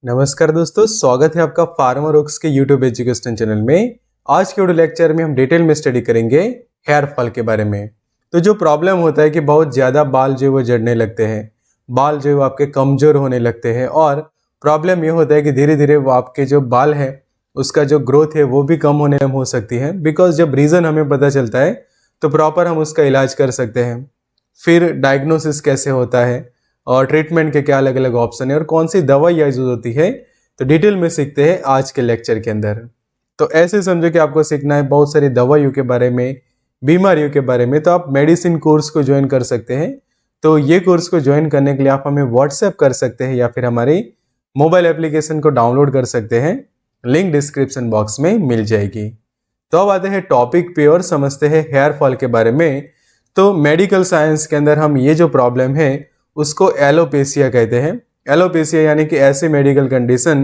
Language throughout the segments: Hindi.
नमस्कार दोस्तों, स्वागत है आपका फार्मर ओक्स के यूट्यूब एजुकेशन चैनल में। आज के वीडियो लेक्चर में हम डिटेल में स्टडी करेंगे हेयर फॉल के बारे में। तो जो प्रॉब्लम होता है कि बहुत ज़्यादा बाल जो है वो झड़ने लगते हैं, बाल जो है वो आपके कमज़ोर होने लगते हैं और प्रॉब्लम ये होता है कि धीरे धीरे वो आपके जो बाल है उसका जो ग्रोथ है वो भी कम होने हो सकती है। बिकॉज जब रीज़न हमें पता चलता है तो प्रॉपर हम उसका इलाज कर सकते हैं। फिर डायग्नोसिस कैसे होता है और ट्रीटमेंट के क्या अलग अलग ऑप्शन है और कौन सी दवाई यूज होती है, तो डिटेल में सीखते हैं आज के लेक्चर के अंदर। तो ऐसे समझो कि आपको सीखना है बहुत सारी दवाइयों के बारे में, बीमारियों के बारे में, तो आप मेडिसिन कोर्स को ज्वाइन कर सकते हैं। तो ये कोर्स को ज्वाइन करने के लिए आप हमें व्हाट्सएप कर सकते हैं या फिर हमारी मोबाइल एप्लीकेशन को डाउनलोड कर सकते हैं, लिंक डिस्क्रिप्शन बॉक्स में मिल जाएगी। तो अब आते हैं टॉपिक पे और समझते हैं हेयर फॉल के बारे में। तो मेडिकल साइंस के अंदर हम ये जो प्रॉब्लम है उसको एलोपेशिया कहते हैं। एलोपेशिया यानी कि ऐसी मेडिकल कंडीशन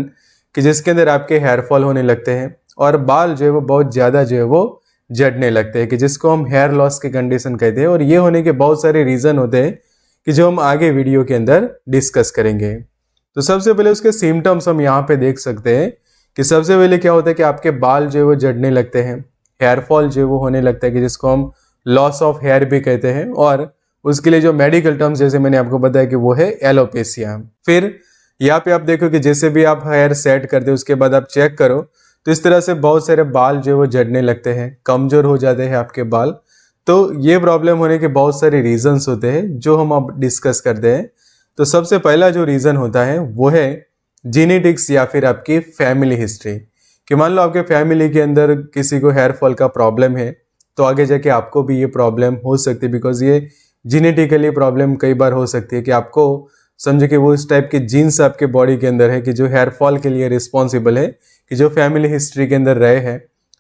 कि जिसके अंदर आपके हेयर फॉल होने लगते हैं और बाल जो है वो बहुत ज़्यादा जो है वो झड़ने लगते हैं, कि जिसको हम हेयर लॉस की कंडीशन कहते हैं। और ये होने के बहुत सारे रीज़न होते हैं कि जो हम आगे वीडियो के अंदर डिस्कस करेंगे। तो सबसे पहले उसके सिम्टम्स हम यहाँ पे देख सकते हैं कि सबसे पहले क्या होता है कि आपके बाल जो है वो झड़ने लगते हैं, हेयर फॉल जो है वो होने लगता है, कि जिसको हम लॉस ऑफ हेयर भी कहते हैं। और उसके लिए जो मेडिकल टर्म्स जैसे मैंने आपको बताया कि वो है एलोपेशिया। फिर यहाँ पे आप देखो कि जैसे भी आप हेयर सेट करते हो उसके बाद आप चेक करो तो इस तरह से बहुत सारे बाल जो है वो झड़ने लगते हैं, कमजोर हो जाते हैं आपके बाल। तो ये प्रॉब्लम होने के बहुत सारे रीजंस होते हैं जो हम अब डिस्कस करते हैं। तो सबसे पहला जो रीज़न होता है वो है जेनेटिक्स या फिर आपकी फैमिली हिस्ट्री। कि मान लो आपके फैमिली के अंदर किसी को हेयर फॉल का प्रॉब्लम है तो आगे जाके आपको भी ये प्रॉब्लम हो सकती है। बिकॉज ये जेनेटिकली प्रॉब्लम कई बार हो सकती है कि आपको समझे कि वो इस टाइप के जीन्स आपके बॉडी के अंदर है कि जो हेयर फॉल के लिए रिस्पॉन्सिबल है, कि जो फैमिली हिस्ट्री के अंदर रहे हैं,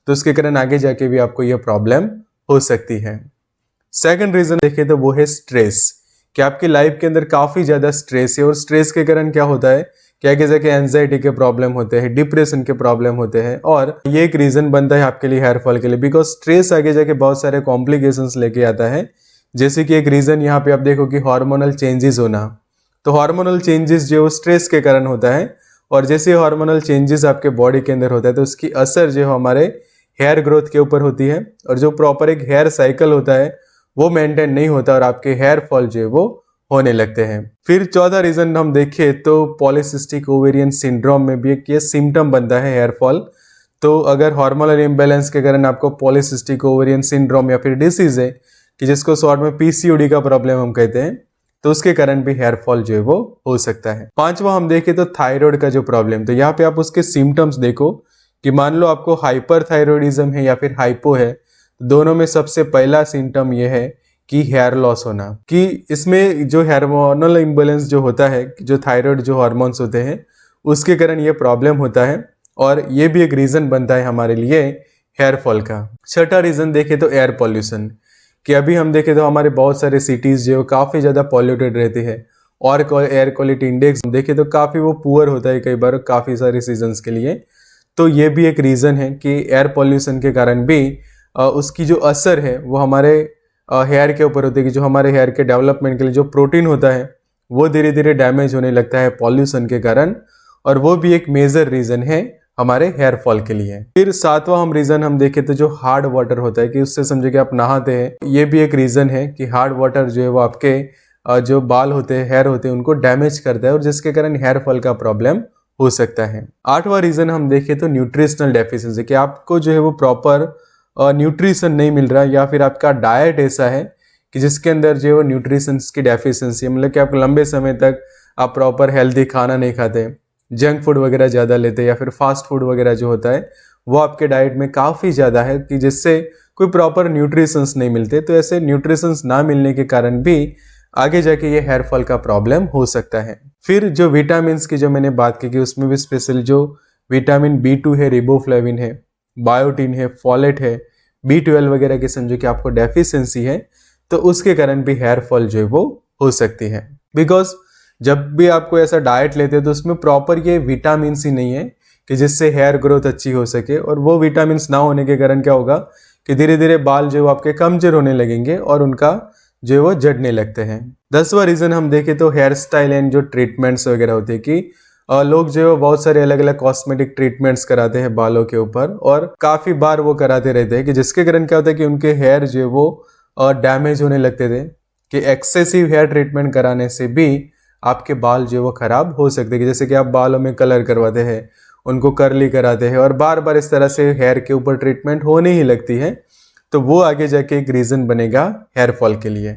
तो उसके कारण आगे जाके भी आपको ये प्रॉब्लम हो सकती है। सेकंड रीजन देखें तो वो है स्ट्रेस, कि आपकी लाइफ के अंदर काफ़ी ज़्यादा स्ट्रेस है और स्ट्रेस के कारण क्या होता है कि आगे जाके एंजाइटी के प्रॉब्लम होते हैं, डिप्रेशन के प्रॉब्लम होते हैं। और ये एक रीज़न बनता है आपके लिए हेयर फॉल के लिए, बिकॉज स्ट्रेस आगे जाके बहुत सारे कॉम्प्लिकेशंस लेके आता है। जैसे कि एक रीज़न यहाँ पे आप देखो कि हार्मोनल चेंजेस होना। तो हार्मोनल चेंजेस जो स्ट्रेस के कारण होता है और जैसे हार्मोनल चेंजेस आपके बॉडी के अंदर होता है तो उसकी असर जो हमारे हेयर ग्रोथ के ऊपर होती है और जो प्रॉपर एक हेयर साइकिल होता है वो मेंटेन नहीं होता और आपके हेयर फॉल जो है वो होने लगते हैं। फिर चौथा रीज़न हम देखें तो पॉलीसिस्टिक ओवेरियन सिंड्रोम में भी एक ये सिम्टम बनता है हेयर फॉल। तो अगर हार्मोनल इम्बैलेंस के कारण आपको पॉलीसिस्टिक ओवेरियन सिंड्रोम या फिर डिसीज है कि जिसको शॉर्ट में पीसीओडी का प्रॉब्लम हम कहते हैं, तो उसके कारण भी हेयर फॉल जो है वो हो सकता है। पांचवा हम देखें तो थायराइड का जो प्रॉब्लम, तो यहाँ पे आप उसके सिम्टम्स देखो कि मान लो आपको हाइपर थायराइडिज्म है या फिर हाइपो है, तो दोनों में सबसे पहला सिम्टम ये है कि हेयर लॉस होना। कि इसमें जो हार्मोनल इम्बैलेंस जो होता है, जो थायराइड जो हार्मोन्स होते हैं उसके कारण ये प्रॉब्लम होता है और ये भी एक रीज़न बनता है हमारे लिए हेयर फॉल का। छठा रीज़न देखें तो एयर पॉल्यूशन, कि अभी हम देखें तो हमारे बहुत सारे सिटीज़ जो काफ़ी ज़्यादा पॉल्यूटेड रहते हैं और एयर क्वालिटी इंडेक्स देखें तो काफ़ी वो पुअर होता है कई बार काफ़ी सारे सीजन्स के लिए। तो ये भी एक रीज़न है कि एयर पॉल्यूशन के कारण भी उसकी जो असर है वो हमारे हेयर के ऊपर होती है, कि जो हमारे हेयर के डेवलपमेंट के लिए जो प्रोटीन होता है वो धीरे धीरे डैमेज होने लगता है पॉल्यूशन के कारण, और वो भी एक मेजर रीज़न है हमारे हेयर फॉल के लिए। फिर सातवां हम रीज़न हम देखें तो जो हार्ड वाटर होता है, कि उससे समझे कि आप नहाते हैं, ये भी एक रीज़न है कि हार्ड वाटर जो है वो आपके जो बाल होते हैं, हेयर होते हैं, उनको डैमेज करता है और जिसके कारण हेयर फॉल का प्रॉब्लम हो सकता है। आठवां रीज़न हम देखें तो न्यूट्रिशनल डेफिशिएंसी, कि आपको जो है वो प्रॉपर न्यूट्रिशन नहीं मिल रहा या फिर आपका डाइट ऐसा है कि जिसके अंदर जो है वो न्यूट्रिशंस की डेफिशिएंसी, मतलब कि आप लंबे समय तक आप प्रॉपर हेल्दी खाना नहीं खाते, जंक फूड वगैरह ज़्यादा लेते हैं या फिर फास्ट फूड वगैरह जो होता है वो आपके डाइट में काफ़ी ज़्यादा है, कि जिससे कोई प्रॉपर न्यूट्रिशंस नहीं मिलते। तो ऐसे न्यूट्रिशंस ना मिलने के कारण भी आगे जाके ये हेयर फॉल का प्रॉब्लम हो सकता है। फिर जो विटामिन की जो मैंने बात की कि उसमें भी स्पेशल जो विटामिन B2 है, रिबोफ्लेविन है, बायोटिन है, फॉलेट है, B12 वगैरह की समझो कि आपको डेफिशिएंसी है, तो उसके कारण भी हेयर फॉल जो है वो हो सकती है। बिकॉज जब भी आपको ऐसा डाइट लेते हैं तो उसमें प्रॉपर ये विटामिन ही नहीं है कि जिससे हेयर ग्रोथ अच्छी हो सके, और वो विटामिन ना होने के कारण क्या होगा कि धीरे धीरे बाल जो आपके कमजोर होने लगेंगे और उनका जो है वो झड़ने लगते हैं। 10वां रीज़न हम देखें तो हेयर स्टाइल एंड जो ट्रीटमेंट्स वगैरह होते हैं, कि लोग जो है बहुत सारे अलग अलग कॉस्मेटिक ट्रीटमेंट्स कराते हैं बालों के ऊपर, और काफ़ी बार वो कराते रहते हैं कि जिसके कारण क्या होता है कि उनके हेयर जो है वो डैमेज होने लगते थे, कि एक्सेसिव हेयर ट्रीटमेंट कराने से भी आपके बाल जो है वो ख़राब हो सकते हैं। कि जैसे कि आप बालों में कलर करवाते हैं, उनको कर्ली कराते हैं और बार बार इस तरह से हेयर के ऊपर ट्रीटमेंट होने ही लगती है, तो वो आगे जाके एक रीज़न बनेगा हेयर फॉल के लिए।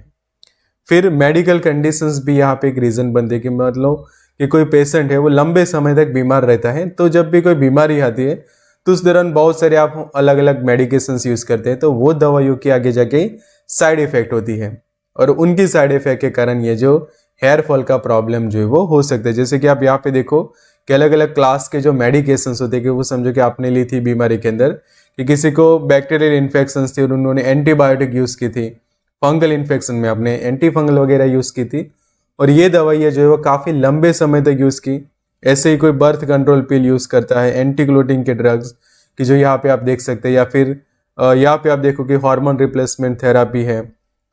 फिर मेडिकल कंडीशंस भी यहाँ पे एक रीज़न बनते हैं कि मतलब कि कोई पेशेंट है वो लंबे समय तक बीमार रहता है, तो जब भी कोई बीमारी आती है तो उस दौरान बहुत सारे आप अलग अलग मेडिकेशंस यूज़ करते हैं, तो वो दवाइयों की आगे जाके साइड इफ़ेक्ट होती है और उनकी साइड इफ़ेक्ट के कारण ये जो हेयर फॉल का प्रॉब्लम जो है वो हो सकता है। जैसे कि आप यहाँ पे देखो कि अलग अलग क्लास के जो मेडिकेशंस होते हैं, कि वो समझो कि आपने ली थी बीमारी के अंदर, कि किसी को बैक्टीरियल इन्फेक्शंस थी और उन्होंने एंटीबायोटिक यूज़ की थी, फंगल इन्फेक्शन में आपने एंटी फंगल वगैरह यूज़ की थी, और ये दवाइयाँ जो है वो काफ़ी लंबे समय तक यूज़ की। ऐसे ही कोई बर्थ कंट्रोल पिल यूज़ करता है, एंटी ग्लोटिंग के ड्रग्स कि जो यहाँ पे आप देख सकते हैं, या फिर यहाँ पे आप देखो कि हार्मोन रिप्लेसमेंट थेरापी है,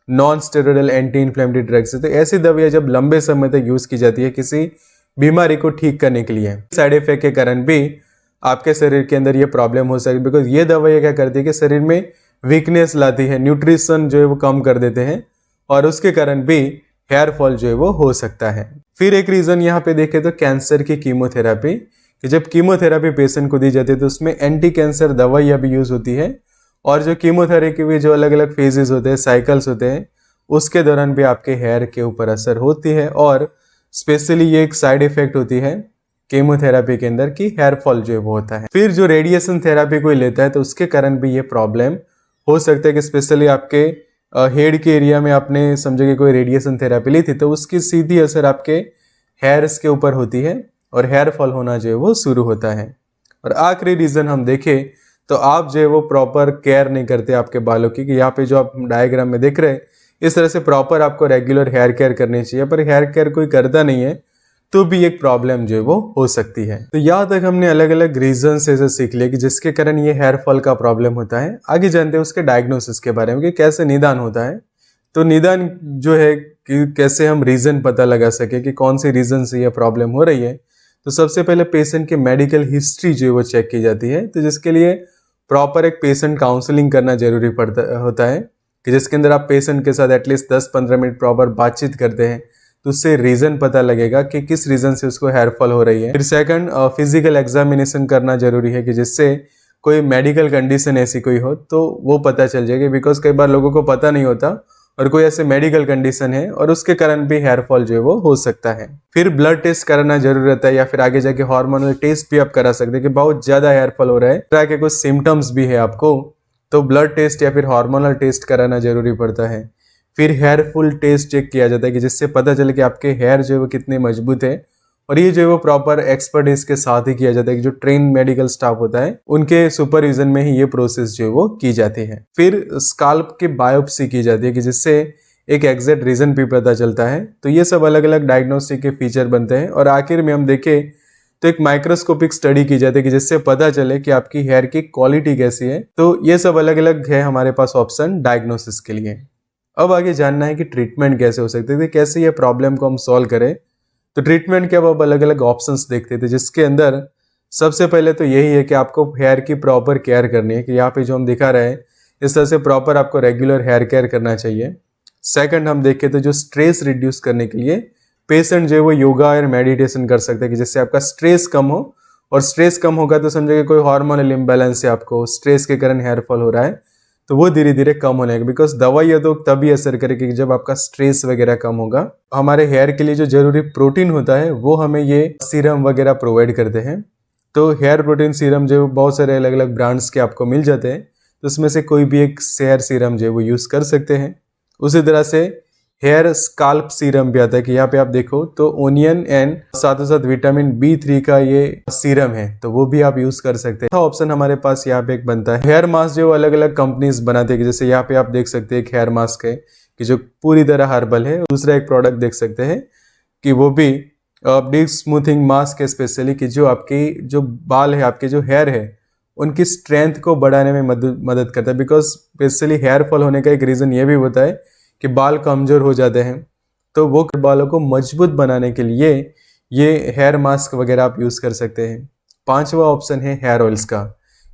non steroidal anti inflammatory drugs है। तो ऐसी दवाइयाँ जब लंबे समय तक यूज़ की जाती है किसी बीमारी को ठीक करने के लिए, साइड इफेक्ट के कारण भी आपके शरीर के अंदर ये प्रॉब्लम हो सकती है, बिकॉज ये दवाइयाँ क्या करती है कि शरीर में वीकनेस लाती है, न्यूट्रिशन जो है वो कम कर देते हैं, और उसके कारण भी हेयर फॉल जो है वो हो सकता है। फिर एक रीज़न यहाँ पे देखें तो कैंसर की कीमोथेरापी, कि जब कीमोथेरापी पेशेंट को दी जाती है तो उसमें एंटी कैंसर दवाइयाँ भी यूज़ होती है, और जो कीमोथेरेपी के जो अलग अलग फेजेस होते हैं, साइकिल्स होते हैं, उसके दौरान भी आपके हेयर के ऊपर असर होती है, और स्पेशली ये एक साइड इफेक्ट होती है कीमोथेरापी के अंदर कि हेयर फॉल जो है वो होता है। फिर जो रेडिएशन थेरापी कोई लेता है तो उसके कारण भी ये प्रॉब्लम हो सकता है कि स्पेशली आपके हेड के एरिया में आपने समझो कि कोई रेडिएशन थेरापी ली थी, तो उसकी सीधी असर आपके हेयर्स के ऊपर होती है और हेयर फॉल होना जो है वो शुरू होता है। और आखिरी रीज़न हम देखें तो आप जो है वो प्रॉपर केयर नहीं करते आपके बालों की, कि यहाँ पे जो आप डायग्राम में देख रहे हैं इस तरह से प्रॉपर आपको रेगुलर हेयर केयर करनी चाहिए, पर हेयर केयर कोई करता नहीं है तो भी एक प्रॉब्लम जो है वो हो सकती है। तो यहाँ तक हमने अलग अलग रीजन से सीख लिया कि जिसके कारण ये हेयर फॉल का प्रॉब्लम होता है। आगे जानते हैं उसके डायग्नोसिस के बारे में कि कैसे निदान होता है। तो निदान जो है कि कैसे हम रीजन पता लगा सके कि कौन सी रीजन से ये प्रॉब्लम हो रही है। तो सबसे पहले पेशेंट की मेडिकल हिस्ट्री जो है वो चेक की जाती है, तो जिसके लिए प्रॉपर एक पेशेंट काउंसलिंग करना जरूरी होता है, कि जिसके अंदर आप पेशेंट के साथ एटलीस्ट 10-15 मिनट प्रॉपर बातचीत करते हैं, तो उससे रीज़न पता लगेगा कि किस रीज़न से उसको हेयर फॉल हो रही है। फिर सेकंड, फिजिकल एग्जामिनेशन करना जरूरी है, कि जिससे कोई मेडिकल कंडीशन ऐसी कोई हो तो वो पता चल जाएगी, बिकॉज कई बार लोगों को पता नहीं होता और कोई ऐसे मेडिकल कंडीशन है और उसके कारण भी हेयर फॉल जो है वो हो सकता है। फिर ब्लड टेस्ट कराना जरूरी रहता है, या फिर आगे जाके हार्मोनल टेस्ट भी आप करा सकते हैं कि बहुत ज़्यादा हेयर फॉल हो रहा है, तरह के कुछ सिम्टम्स भी है आपको, तो ब्लड टेस्ट या फिर हार्मोनल टेस्ट कराना जरूरी पड़ता है। फिर हेयर फॉल टेस्ट चेक किया जाता है, कि जिससे पता चले कि आपके हेयर जो है वो कितने मजबूत है, और ये जो है वो प्रॉपर एक्सपर्टीज के साथ ही किया जाता है, कि जो ट्रेन मेडिकल स्टाफ होता है उनके सुपरविजन में ही ये प्रोसेस जो है वो की जाती है। फिर स्काल्प की बायोप्सी की जाती है, कि जिससे एक एग्जैक्ट रीजन भी पता चलता है। तो ये सब अलग अलग डायग्नोस्टिक के फीचर बनते हैं। और आखिर में हम देखें तो एक माइक्रोस्कोपिक स्टडी की जाती है, कि जिससे पता चले कि आपकी हेयर की क्वालिटी कैसी है। तो ये सब अलग अलग है हमारे पास ऑप्शन डायग्नोसिस के लिए। अब आगे जानना है कि ट्रीटमेंट कैसे हो सकते थे, कैसे ये प्रॉब्लम को हम सॉल्व करें। तो ट्रीटमेंट के अब अलग अलग ऑप्शंस देखते थे, जिसके अंदर सबसे पहले तो यही है कि आपको हेयर की प्रॉपर केयर करनी है, कि यहाँ पे जो हम दिखा रहे हैं इस तरह से प्रॉपर आपको रेगुलर हेयर केयर करना चाहिए। सेकंड, हम देखें तो जो स्ट्रेस रिड्यूस करने के लिए पेशेंट जो है वो योगा और मेडिटेशन कर सकते हैं, कि जिससे आपका स्ट्रेस कम हो, और स्ट्रेस कम होगा तो समझो कि कोई हार्मोनल इम्बैलेंस है, आपको स्ट्रेस के कारण हेयर फॉल हो रहा है, तो वो धीरे धीरे कम होने लगेगा। बिकॉज दवाइयाँ तो तभी असर करेगी जब आपका स्ट्रेस वगैरह कम होगा। हमारे हेयर के लिए जो जरूरी प्रोटीन होता है वो हमें ये सीरम वगैरह प्रोवाइड करते हैं। तो हेयर प्रोटीन सीरम जो बहुत सारे अलग अलग ब्रांड्स के आपको मिल जाते हैं, तो उसमें से कोई भी एक हेयर सीरम जो है वो यूज़ कर सकते हैं। उसी तरह से हेयर स्काल्प सीरम भी आता है, कि यहाँ पे आप देखो तो ओनियन एंड साथ ही साथ विटामिन B3 का ये सीरम है, तो वो भी आप यूज कर सकते हैं। ऑप्शन हमारे पास यहाँ पे एक बनता है हेयर मास्क, जो अलग अलग कंपनीज बनाते हैं, जैसे यहाँ पे आप देख सकते हैं एक हेयर मास्क है कि जो पूरी तरह हर्बल है। दूसरा एक प्रोडक्ट देख सकते हैं कि वो भी डीप स्मूथिंग मास्क है, स्पेशली कि जो आपकी जो बाल है, आपके जो हेयर है, उनकी स्ट्रेंथ को बढ़ाने में मदद करता है। बिकॉज स्पेशली हेयर फॉल होने का एक रीज़न ये भी होता है कि बाल कमज़ोर हो जाते हैं, तो वो बालों को मजबूत बनाने के लिए ये हेयर मास्क वगैरह आप यूज़ कर सकते हैं। पांचवा ऑप्शन है हेयर ऑयल्स का,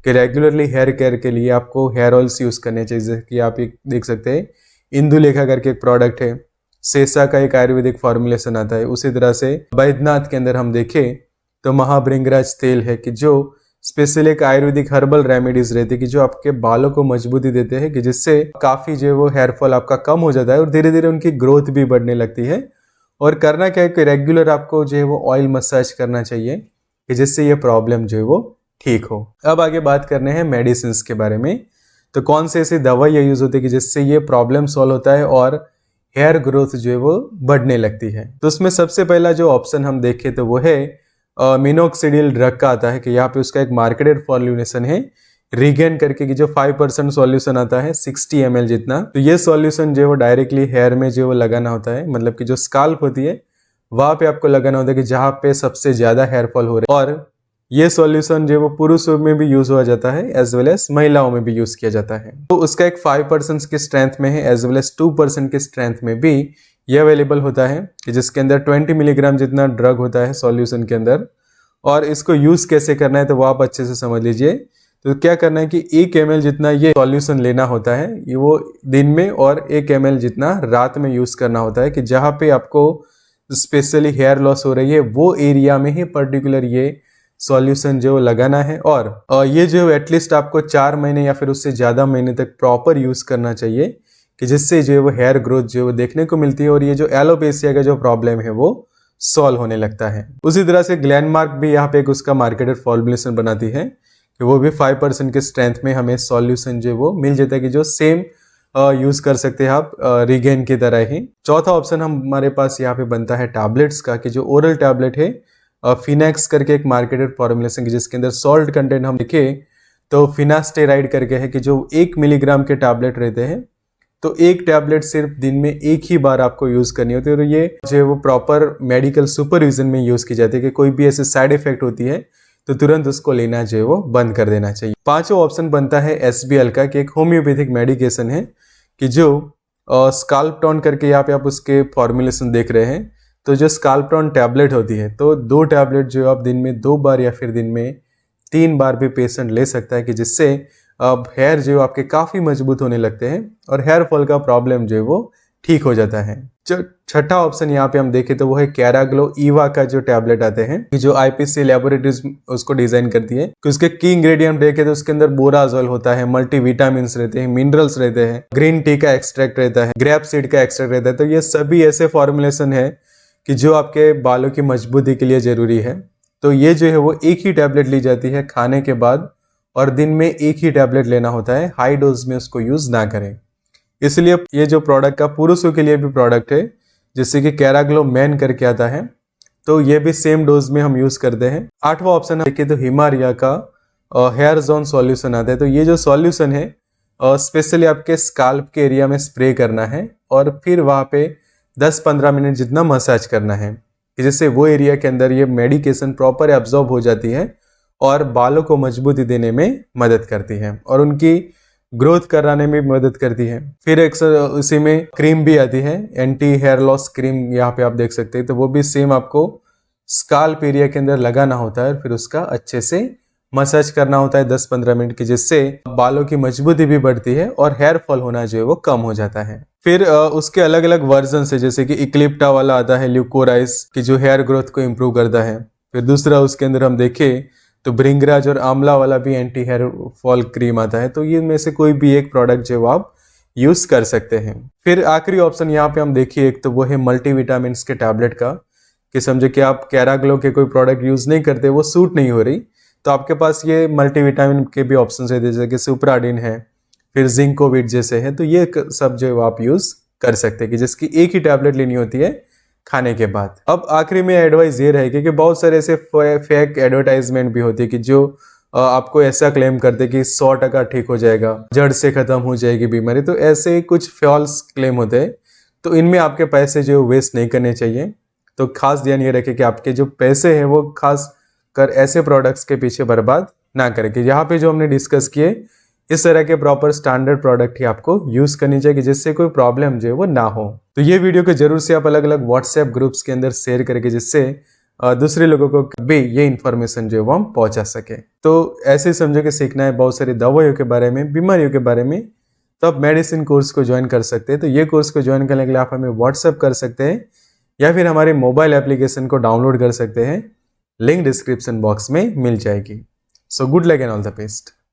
कि रेगुलरली हेयर केयर के लिए आपको हेयर ऑयल्स यूज़ करने चाहिए। जैसे कि आप एक देख सकते हैं इंदुलेखा करके एक प्रोडक्ट है, सेसा का एक आयुर्वेदिक फॉर्मुलेशन आता है। उसी तरह से बैद्यनाथ के अंदर हम देखें तो महाभृंगराज तेल है, कि जो स्पेशल एक आयुर्वेदिक हर्बल रेमेडीज रहती है कि जो आपके बालों को मजबूती देते हैं, कि जिससे काफ़ी जो है वो हेयर फॉल आपका कम हो जाता है और धीरे धीरे उनकी ग्रोथ भी बढ़ने लगती है। और करना क्या है कि रेगुलर आपको जो है वो ऑयल मसाज करना चाहिए, कि जिससे ये प्रॉब्लम जो है वो ठीक हो। अब आगे बात करने हैं मेडिसिन के बारे में। तो कौन से ऐसी दवाइयाँ यूज़ होती है कि जिससे ये प्रॉब्लम सॉल्व होता है और हेयर ग्रोथ जो है वो बढ़ने लगती है। तो उसमें सबसे पहला जो ऑप्शन हम देखें तो वो है मिनोक्सिडिल ड्रग का आता है, कि यहाँ पे उसका एक मार्केटेड फॉर्मुलेशन है रीगेन करके, कि जो 5% सॉल्यूशन आता है 60 ml जितना। तो ये सॉल्यूशन जो है वो डायरेक्टली हेयर में जो है वो लगाना होता है, मतलब कि जो स्काल्प होती है वहाँ पे आपको लगाना होता है, कि जहाँ पे सबसे ज़्यादा हेयर फॉल हो रहा है। और ये सॉल्यूशन जो है वो पुरुषों में भी यूज़ हुआ जाता है एज वेल एज महिलाओं में भी यूज़ किया जाता है। तो उसका एक 5% की स्ट्रेंथ में है एज वेल एज 2% की स्ट्रेंथ में भी ये अवेलेबल होता है, कि जिसके अंदर 20 मिलीग्राम जितना ड्रग होता है सॉल्यूशन के अंदर। और इसको यूज़ कैसे करना है तो वो आप अच्छे से समझ लीजिए। तो क्या करना है कि 1 ml जितना ये सॉल्यूशन लेना होता है, ये वो दिन में, और 1 ml जितना रात में यूज़ करना होता है, कि जहाँ पे आपको स्पेशली हेयर लॉस हो रही है वो एरिया में ही पर्टिकुलर ये सॉल्यूशन जो लगाना है। और ये जो एटलीस्ट आपको 4 महीने या फिर उससे ज़्यादा महीने तक प्रॉपर यूज़ करना चाहिए, कि जिससे जो है वो हेयर ग्रोथ जो है वो देखने को मिलती है और ये जो एलोपेशिया का जो प्रॉब्लम है वो सॉल्व होने लगता है। उसी तरह से ग्लैनमार्क भी यहाँ पे एक उसका मार्केटेड फॉर्मुलेशन बनाती है, कि वो भी 5% के स्ट्रेंथ में हमें सॉल्यूशन जो वो मिल जाता है, कि जो सेम यूज़ कर सकते हैं आप रीगेन की तरह ही। चौथा ऑप्शन हमारे पास यहाँ पे बनता है टैबलेट्स का, कि जो ओरल टैबलेट है फिनेक्स करके एक मार्केटेड फॉर्मुलेशन, की जिसके अंदर सॉल्ट कंटेंट हम देखें तो फिनास्टेराइड करके है, कि जो 1 मिलीग्राम के टैबलेट रहते हैं। तो एक टैबलेट सिर्फ दिन में एक ही बार आपको यूज़ करनी होती है, और ये जो है वो प्रॉपर मेडिकल सुपरविजन में यूज़ की जाती है, कि कोई भी ऐसे साइड इफेक्ट होती है तो तुरंत उसको लेना जो है वो बंद कर देना चाहिए। पांचवा ऑप्शन बनता है SBL का, कि एक होम्योपैथिक मेडिकेशन है, कि जो स्काल्पटॉन करके यहाँ पे आप उसके फॉर्मुलेशन देख रहे हैं। तो जो स्काल्पटॉन टैबलेट होती है, तो 2 टैबलेट जो आप दिन में 2 बार या फिर दिन में 3 बार भी पेशेंट ले सकता है, कि जिससे अब हेयर जो आपके काफ़ी मजबूत होने लगते हैं और हेयर फॉल का प्रॉब्लम जो है वो ठीक हो जाता है। जो छठा ऑप्शन यहाँ पे हम देखें तो वो है कैराग्लो ईवा का जो टैबलेट आते हैं, कि जो IPC लैबोरेटरीज उसको डिजाइन करती है। कि उसके की इंग्रेडिएंट देखें तो उसके अंदर बोराजोल होता है, मल्टीविटामिन्स रहते हैं, मिनरल्स रहते हैं, ग्रीन टी का एक्सट्रैक्ट रहता है, ग्रेप सीड का एक्सट्रैक्ट रहता है। तो ये सभी ऐसे फॉर्मुलेशन है कि जो आपके बालों की मजबूती के लिए जरूरी है। तो ये जो है वो एक ही टैबलेट ली जाती है खाने के बाद, और दिन में एक ही टैबलेट लेना होता है, हाई डोज में उसको यूज ना करें। इसलिए ये जो प्रोडक्ट का पुरुषों के लिए भी प्रोडक्ट है, जिससे कि कैराग्लो मैन करके आता है, तो ये भी सेम डोज में हम यूज करते हैं। आठवां ऑप्शन देखिए तो हिमालय का हेयर जोन सॉल्यूशन आता है। तो ये जो सॉल्यूशन है स्पेशली आपके स्काल्प के एरिया में स्प्रे करना है, और फिर वहाँ पे 10-15 मिनट जितना मसाज करना है, जिससे वो एरिया के अंदर ये मेडिकेशन प्रॉपर एब्जॉर्ब हो जाती है और बालों को मजबूती देने में मदद करती है और उनकी ग्रोथ कराने में मदद करती है। फिर एक उसी में क्रीम भी आती है, एंटी हेयर लॉस क्रीम, यहाँ पे आप देख सकते हैं। तो वो भी सेम आपको स्काल्प एरिया के अंदर लगाना होता है और फिर उसका अच्छे से मसाज करना होता है 10-15 मिनट की, जिससे बालों की मजबूती भी बढ़ती है और हेयर फॉल होना जो है वो कम हो जाता है। फिर उसके अलग अलग वर्जन है, जैसे कि इक्लिप्टा वाला आता है ल्यूकोराइस, की जो हेयर ग्रोथ को इम्प्रूव करता है। फिर दूसरा उसके अंदर हम देखें तो भृंगराज और आंवला वाला भी एंटी हेयर फॉल क्रीम आता है। तो ये में से कोई भी एक प्रोडक्ट जो आप यूज कर सकते हैं। फिर आखिरी ऑप्शन यहाँ पे हम देखिए, एक तो वो है मल्टीविटामिन के टैबलेट का, कि समझे कि आप कैराग्लो के कोई प्रोडक्ट यूज नहीं करते, वो सूट नहीं हो रही, तो आपके पास ये मल्टीविटामिन के भी ऑप्शन है, जैसे कि सुप्राडिन है, फिर जिंकोविट जैसे है। तो ये सब जो आप यूज कर सकते हैं, कि जिसकी एक ही टैबलेट लेनी होती है खाने के बाद। अब आखिरी में एडवाइस ये रहेगी कि बहुत सारे ऐसे फेक एडवर्टाइजमेंट भी होती है, कि जो आपको ऐसा क्लेम करते कि 100% ठीक हो जाएगा, जड़ से खत्म हो जाएगी बीमारी। तो ऐसे कुछ फॉल्स क्लेम होते हैं, तो इनमें आपके पैसे जो वेस्ट नहीं करने चाहिए। तो खास ध्यान ये रखें कि आपके जो पैसे हैं वो खास कर ऐसे प्रोडक्ट्स के पीछे बर्बाद ना करें। कि यहाँ पे जो हमने डिस्कस किए, इस तरह के प्रॉपर स्टैंडर्ड प्रोडक्ट ही आपको यूज करनी चाहिए, जिससे कोई प्रॉब्लम जो है वो ना हो। तो ये वीडियो को जरूर से आप अलग अलग व्हाट्सएप ग्रुप्स के अंदर शेयर करके, जिससे दूसरे लोगों को भी ये इन्फॉर्मेशन जो है वो हम पहुंचा सके। तो ऐसे समझो कि सीखना है बहुत सारी दवाइयों के बारे में, बीमारियों के बारे में, तो आप मेडिसिन कोर्स को ज्वाइन कर सकते हैं। तो ये कोर्स को ज्वाइन करने के लिए आप हमें व्हाट्सएप कर सकते हैं या फिर हमारे मोबाइल एप्लीकेशन को डाउनलोड कर सकते हैं। लिंक डिस्क्रिप्शन बॉक्स में मिल जाएगी। So good luck and all the best.